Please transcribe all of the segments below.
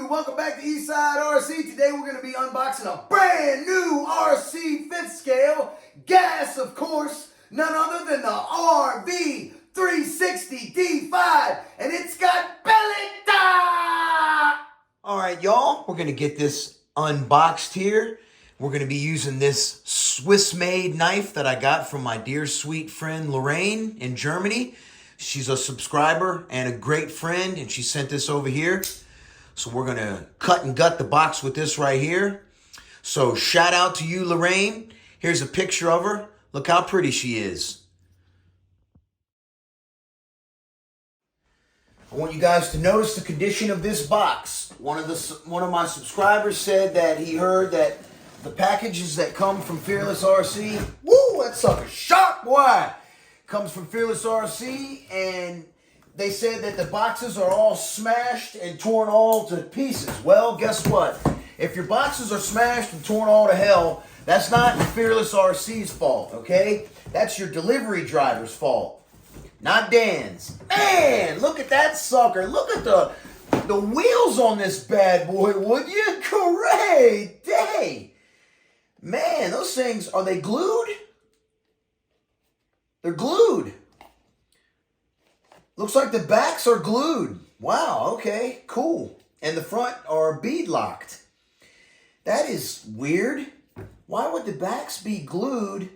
Welcome back to Eastside RC. Today we're going to be unboxing a brand new RC 5th scale. Gas, of course, none other than the RV 360 D5. And it's got belly top! Alright, y'all, we're going to get this unboxed here. We're going to be using this Swiss-made knife that I got from my dear sweet friend Lorraine in Germany. She's a subscriber and a great friend, and she sent this over here. So we're going to cut and gut the box with this right here. So shout out to you, Lorraine. Here's a picture of her. Look how pretty she is. I want you guys to notice the condition of this box. One of my subscribers said that he heard that the packages that come from Fearless RC, woo, that sucker's sharp, boy, comes from Fearless RC, and they said that the boxes are all smashed and torn all to pieces. Well, guess what? If your boxes are smashed and torn all to hell, that's not Fearless RC's fault, okay? That's your delivery driver's fault, not Dan's. Man, look at that sucker. Look at the wheels on this bad boy, would you? Great day. Man, those things, are they glued? They're glued. Looks like the backs are glued. Wow, okay, cool. And the front are bead locked. That is weird. Why would the backs be glued?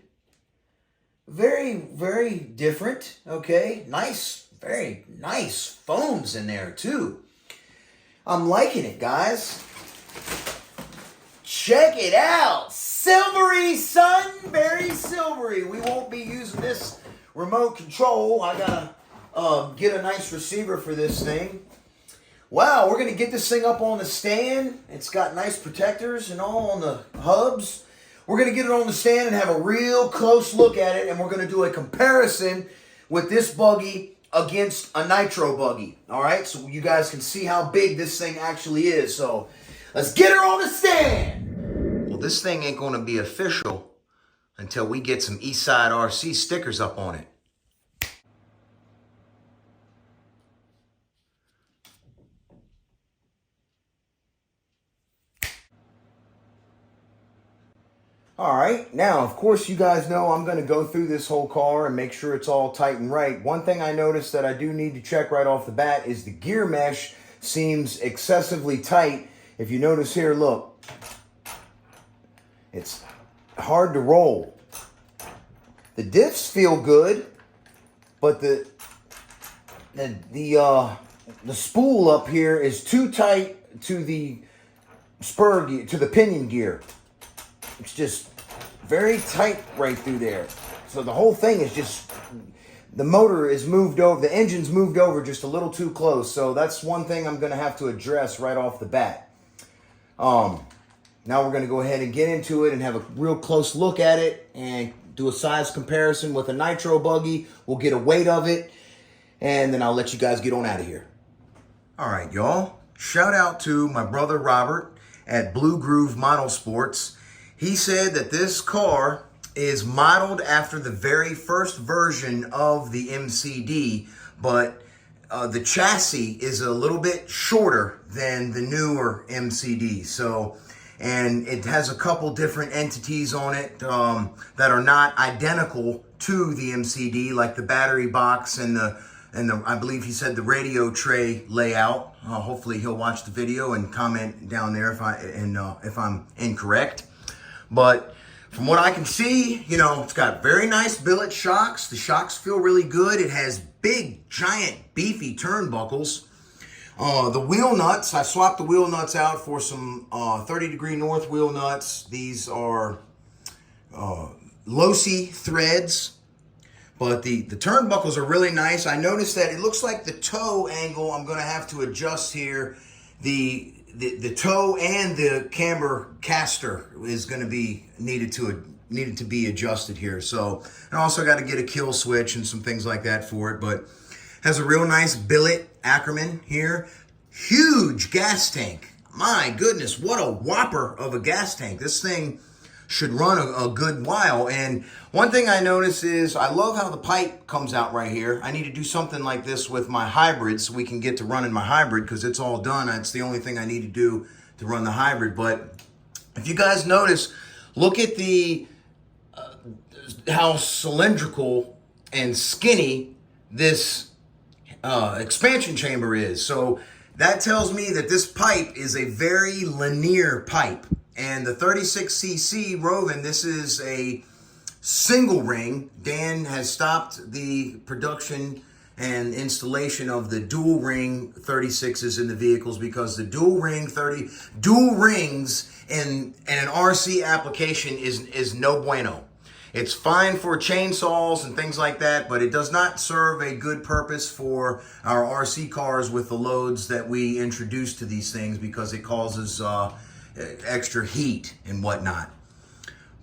Very, very different. Okay, nice, very nice foams in there too. I'm liking it, guys. Check it out. Silvery, son, very silvery. We won't be using this remote control. I gotta get a nice receiver for this thing. Wow, we're gonna get this thing up on the stand. It's got nice protectors and all on the hubs. We're gonna get it on the stand and have a real close look at it, and we're gonna do a comparison with this buggy against a nitro buggy. All right, so you guys can see how big this thing actually is. So let's get her on the stand. Well, this thing ain't gonna be official until we get some Eastside RC stickers up on it. All right, now, of course, you guys know I'm going to go through this whole car and make sure it's all tight and right. One thing I noticed that I do need to check right off the bat is the gear mesh seems excessively tight. If you notice here, look, it's hard to roll. The diffs feel good, but the spool up here is too tight to the spur gear, to the pinion gear. It's just very tight right through there. So the whole thing is just, the motor is moved over, the engine's moved over just a little too close. So that's one thing I'm going to have to address right off the bat. Now we're going to go ahead and get into it and have a real close look at it and do a size comparison with a nitro buggy. We'll get a weight of it, and then I'll let you guys get on out of here. All right, y'all. Shout out to my brother Robert at Blue Groove Model Sports. He said that this car is modeled after the very first version of the MCD, but the chassis is a little bit shorter than the newer MCD. So, and it has a couple different entities on it that are not identical to the MCD, like the battery box and the I believe he said the radio tray layout. Hopefully he'll watch the video and comment down there if I'm incorrect. But from what I can see, you know, it's got very nice billet shocks. The shocks feel really good. It has big, giant, beefy turnbuckles. The wheel nuts, I swapped the wheel nuts out for some 30° North wheel nuts. These are Losi threads, but the turnbuckles are really nice. I noticed that it looks like the toe angle I'm going to have to adjust here. The toe and the camber caster is going to be needed to be adjusted here. So, and I also got to get a kill switch and some things like that for it. But has a real nice billet Ackerman here. Huge gas tank. My goodness, what a whopper of a gas tank. This thing should run a good while. And one thing I notice is I love how the pipe comes out right here. I need to do something like this with my hybrid so we can get to running my hybrid, because it's all done. It's the only thing I need to do to run the hybrid. But if you guys notice, look at the how cylindrical and skinny this expansion chamber is. So that tells me that this pipe is a very linear pipe. And the 36cc Rovan, this is a single ring. Dan has stopped the production and installation of the dual ring 36s in the vehicles, because the dual rings in an RC application is no bueno. It's fine for chainsaws and things like that, but it does not serve a good purpose for our RC cars with the loads that we introduce to these things, because it causes extra heat and whatnot.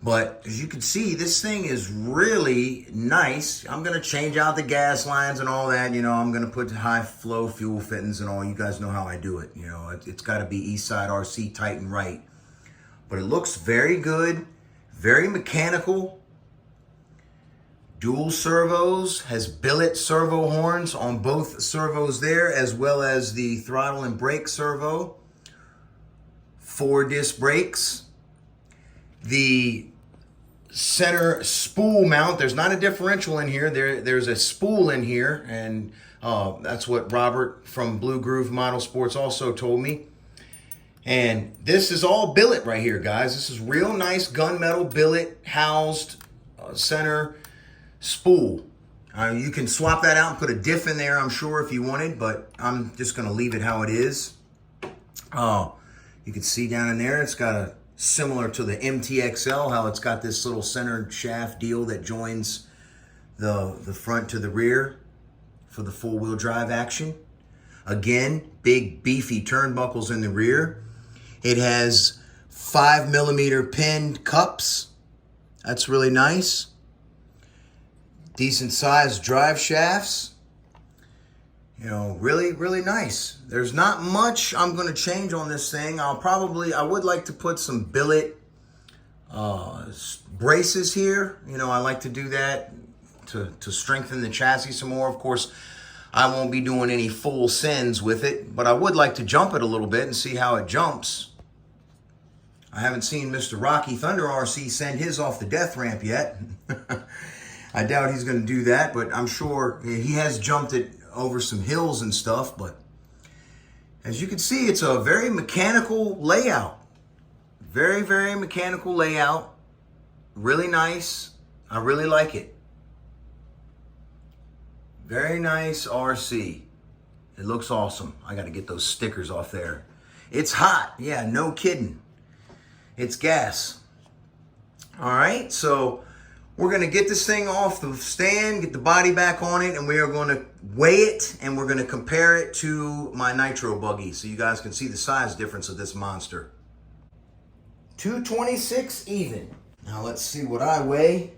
But as you can see, this thing is really nice. I'm going to change out the gas lines and all that. You know, I'm going to put high flow fuel fittings and all. You guys know how I do it. You know, it's got to be Eastside RC tight and right. But it looks very good, very mechanical. Dual servos, has billet servo horns on both servos there, as well as the throttle and brake servo. 4-disc brakes. The center spool mount, there's not a differential in here. There's a spool in here, and that's what Robert from Blue Groove Model Sports also told me. And this is all billet right here, guys. This is real nice gunmetal billet housed center spool. You can swap that out and put a diff in there, I'm sure, if you wanted, but I'm just going to leave it how it is. You can see down in there, it's got a similar to the MTXL, how it's got this little centered shaft deal that joins the front to the rear for the four-wheel drive action. Again, big beefy turnbuckles in the rear. It has 5mm pinned cups. That's really nice. Decent sized drive shafts. You know, really, really nice. There's not much I'm going to change on this thing. I would like to put some billet braces here. You know, I like to do that to strengthen the chassis some more. Of course, I won't be doing any full sends with it, but I would like to jump it a little bit and see how it jumps. I haven't seen Mr. Rocky Thunder RC send his off the death ramp yet. I doubt he's going to do that, but I'm sure he has jumped it over some hills and stuff. But as you can see, it's a very mechanical layout. Very, very mechanical layout. Really nice. I really like it. Very nice RC. It looks awesome. I got to get those stickers off there. It's hot. Yeah, no kidding. It's gas. All right, so we're going to get this thing off the stand, get the body back on it, and we are going to weigh it, and we're going to compare it to my Nitro Buggy so you guys can see the size difference of this monster. 226 even. Now let's see what I weigh.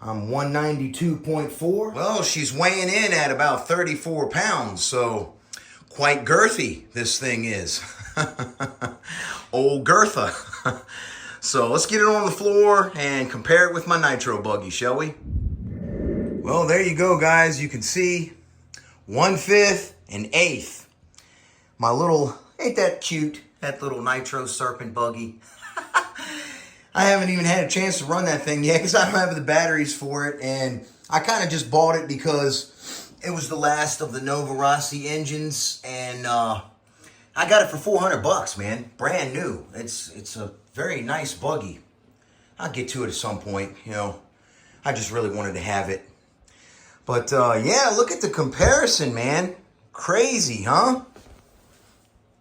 I'm 192.4. Well, she's weighing in at about 34 pounds, so quite girthy this thing is. Old Gertha. So let's get it on the floor and compare it with my Nitro Buggy, shall we? Well, there you go, guys. You can see 1/5 and 1/8. My little, ain't that cute? That little Nitro Serpent Buggy. I haven't even had a chance to run that thing yet because I don't have the batteries for it. And I kind of just bought it because it was the last of the Nova Rossi engines. And I got it for 400 bucks, man. Brand new. It's a very nice buggy. I'll get to it at some point, you know. I just really wanted to have it. But yeah, look at the comparison, man. Crazy, huh?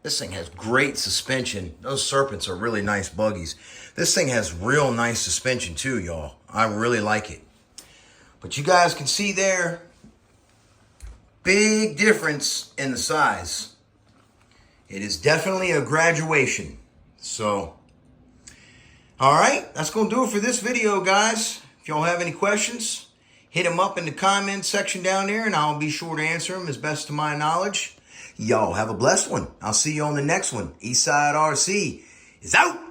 This thing has great suspension. Those Serpents are really nice buggies. This thing has real nice suspension too, y'all. I really like it. But you guys can see there, big difference in the size. It is definitely a graduation. So, all right, that's going to do it for this video, guys. If y'all have any questions, hit them up in the comments section down there, and I'll be sure to answer them as best to my knowledge. Y'all have a blessed one. I'll see you on the next one. Eastside RC is out.